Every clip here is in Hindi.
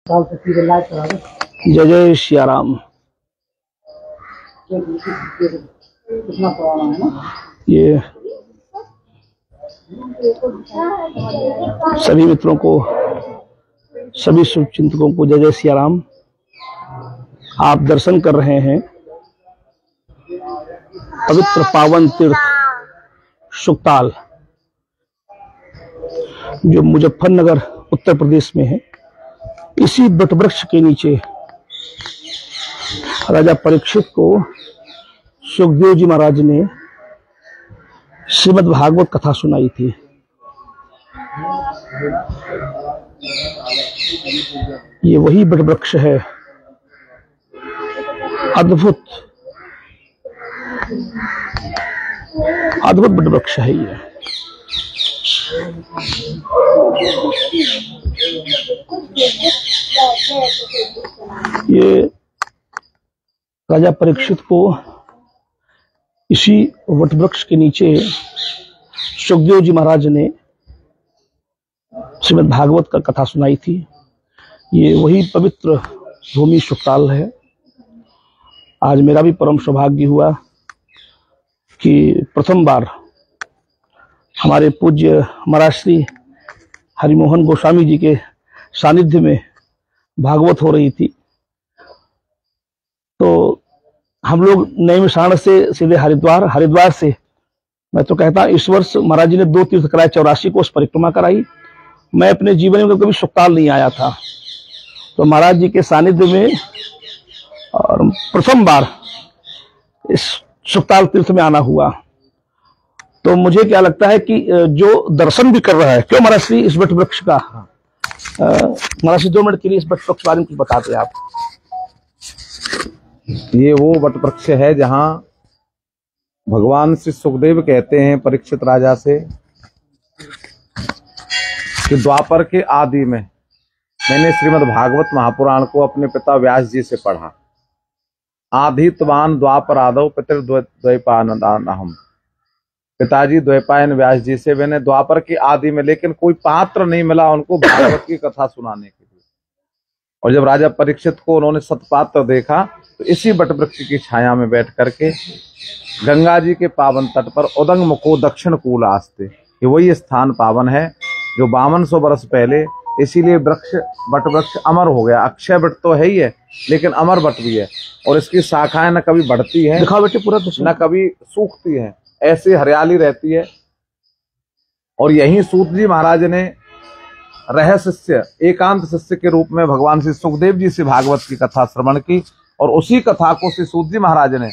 जय जय सिया राम। कितना पुराना है ना ये सभी मित्रों को, सभी शुभचिंतकों को जय जय सिया राम। आप दर्शन कर रहे हैं पवित्र पावन तीर्थ सुकताल, जो मुजफ्फरनगर उत्तर प्रदेश में है। इसी वटवृक्ष के नीचे राजा परीक्षित को सुखदेव जी महाराज ने श्रीमद् भागवत कथा सुनाई थी। ये वही वटवृक्ष है, अद्भुत अद्भुत वटवृक्ष है ये राजा परीक्षित को इसी वटवृक्ष के नीचे सुखदेव जी महाराज ने श्रीमद् भागवत का कथा सुनाई थी। ये वही पवित्र भूमि सुकताल है। आज मेरा भी परम सौभाग्य हुआ कि प्रथम बार हमारे पूज्य महाराज श्री हरिमोहन गोस्वामी जी के सानिध्य में भागवत हो रही थी। तो हम लोग नैमिषारण्य से सीधे हरिद्वार से, मैं तो कहता इस वर्ष महाराज जी ने 2 तीर्थ कराए, 84 कोस परिक्रमा कराई। मैं अपने जीवन में कभी सुकताल नहीं आया था, तो महाराज जी के सानिध्य में और प्रथम बार इस सुकताल तीर्थ में आना हुआ। तो मुझे क्या लगता है कि जो दर्शन भी कर रहा है, क्यों महाराज श्री इस वटवृक्ष का, महाराज श्री 2 मिनट के लिए इस वटवृक्ष के बारे में कुछ बताते आप। ये वो वटवृक्ष है जहां भगवान श्री सुखदेव कहते हैं परीक्षित राजा से कि द्वापर के आदि में मैंने श्रीमद् भागवत महापुराण को अपने पिता व्यास जी से पढ़ा। आधितवान द्वापर आदव पितृद्वैपायनहम, पिताजी द्वैपायन व्यास जी से मैंने द्वापर के आदि में, लेकिन कोई पात्र नहीं मिला उनको भागवत की कथा सुनाने के लिए। और जब राजा परीक्षित को उन्होंने सतपात्र देखा तो इसी वटवृक्ष की छाया में बैठ करके गंगा जी के पावन तट पर उदंग मुखो दक्षिण कूल आस्ते, ये वही स्थान पावन है जो 5200 वर्ष पहले, इसीलिए वटवृक्ष अमर हो गया। अक्षय वट तो है ही है, लेकिन अमर वट भी है। और इसकी शाखाएं न कभी बढ़ती है, दिखाओ बेटे पूरा, न कभी सूखती है, ऐसे हरियाली रहती है। और यही सूत जी महाराज ने रहस्य एकांत शिष्य के रूप में भगवान श्री सुखदेव जी से भागवत की कथा श्रवण की, और उसी कथा को श्री सूत जी महाराज ने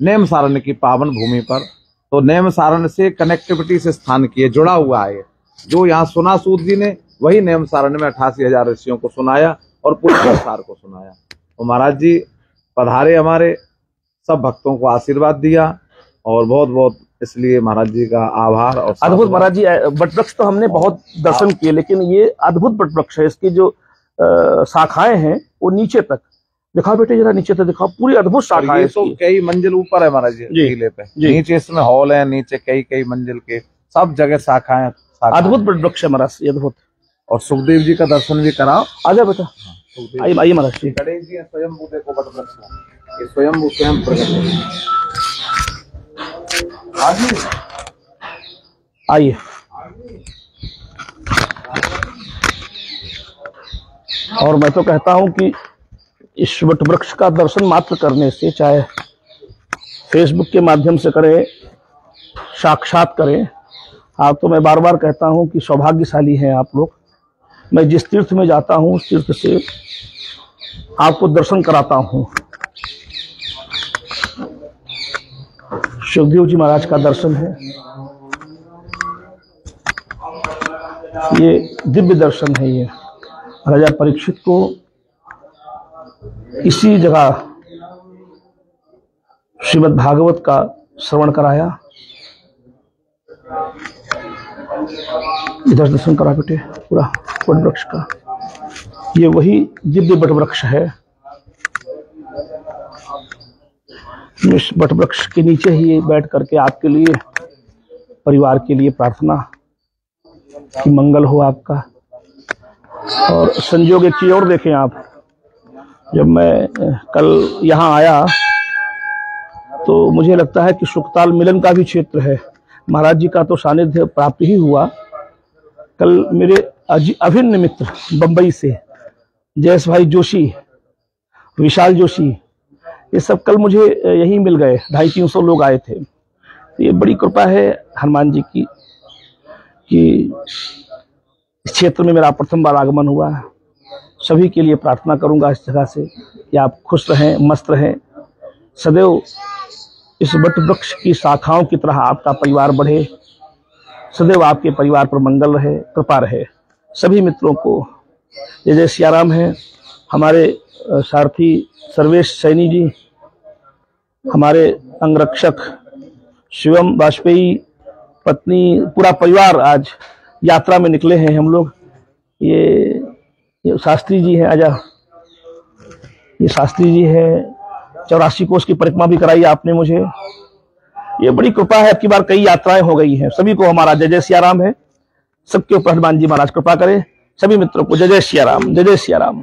नेमसारण्य की पावन भूमि पर, तो नेमसारण्य से कनेक्टिविटी से स्थान किए, जुड़ा हुआ है। जो यहाँ सुना सूत जी ने, वही नेमसारण्य में 88,000 ऋषियों को सुनाया और पूरे संसार को सुनाया। तो महाराज जी पधारे, हमारे सब भक्तों को आशीर्वाद दिया, और बहुत बहुत इसलिए महाराज जी का आभार। और अद्भुत महाराज जी, वटवृक्ष तो हमने बहुत दर्शन किए, लेकिन ये अद्भुत वटवृक्ष है। इसकी जो शाखाएं हैं वो नीचे तक, दिखाओ बेटे जरा नीचे तक दिखाओ, पूरी अद्भुत शाखाएं। तो कई मंजिल ऊपर है महाराज जी टीले पे, नीचे इसमें हॉल है, नीचे कई मंजिल के सब जगह शाखाएं। अद्भुत वटवृक्ष है महाराज, अद्भुत। और सुखदेव जी का दर्शन भी कराओ। आजा बेटा, आइए महाराज जी। गणेश जी स्वयंभू देखो वटवृक्ष, ये स्वयंभू स्वयं प्रकट है। आइए, और मैं तो कहता हूं कि इस वटवृक्ष का दर्शन मात्र करने से, चाहे फेसबुक के माध्यम से करें, साक्षात करें, आप तो मैं बार बार कहता हूं कि सौभाग्यशाली हैं आप लोग। मैं जिस तीर्थ में जाता हूं उस तीर्थ से आपको दर्शन कराता हूं। सुखदेव जी महाराज का दर्शन है, ये दिव्य दर्शन है। ये राजा परीक्षित को इसी जगह श्रीमद् भागवत का श्रवण कराया। इधर दर्शन करा बेटे पूरा वटवृक्ष का। ये वही दिव्य वटवृक्ष है। इस वटवृक्ष के नीचे ही बैठ करके आपके लिए, परिवार के लिए प्रार्थना कि मंगल हो आपका। और संयोग एक चीज और देखें आप, जब मैं कल यहाँ आया तो मुझे लगता है कि सुखताल मिलन का भी क्षेत्र है। महाराज जी का तो सानिध्य प्राप्त ही हुआ। कल मेरे अभिन्न मित्र बंबई से जयेश भाई जोशी, विशाल जोशी, ये सब कल मुझे यहीं मिल गए। 250-300 लोग आए थे। तो ये बड़ी कृपा है हनुमान जी की कि इस क्षेत्र में मेरा प्रथम बार आगमन हुआ। सभी के लिए प्रार्थना करूंगा इस जगह से कि आप खुश रहें, मस्त रहें, सदैव इस वट वृक्ष की शाखाओं की तरह आपका परिवार बढ़े, सदैव आपके परिवार पर मंगल रहे, कृपा रहे। सभी मित्रों को जय जय सियाराम है। हमारे सारथी सर्वेश सैनी जी, हमारे अंगरक्षक शिवम वाजपेयी, पत्नी, पूरा परिवार आज यात्रा में निकले हैं हम लोग। ये शास्त्री जी हैं, आजा, ये शास्त्री जी है। 84 कोस की परिक्रमा भी कराई आपने मुझे, ये बड़ी कृपा है। अब की बार कई यात्राएं हो गई हैं। सभी को हमारा जय जय सियाराम है। सबके ऊपर हनुमान जी महाराज कृपा करें। सभी मित्रों को जय जय सियाराम, जय जय सियाराम।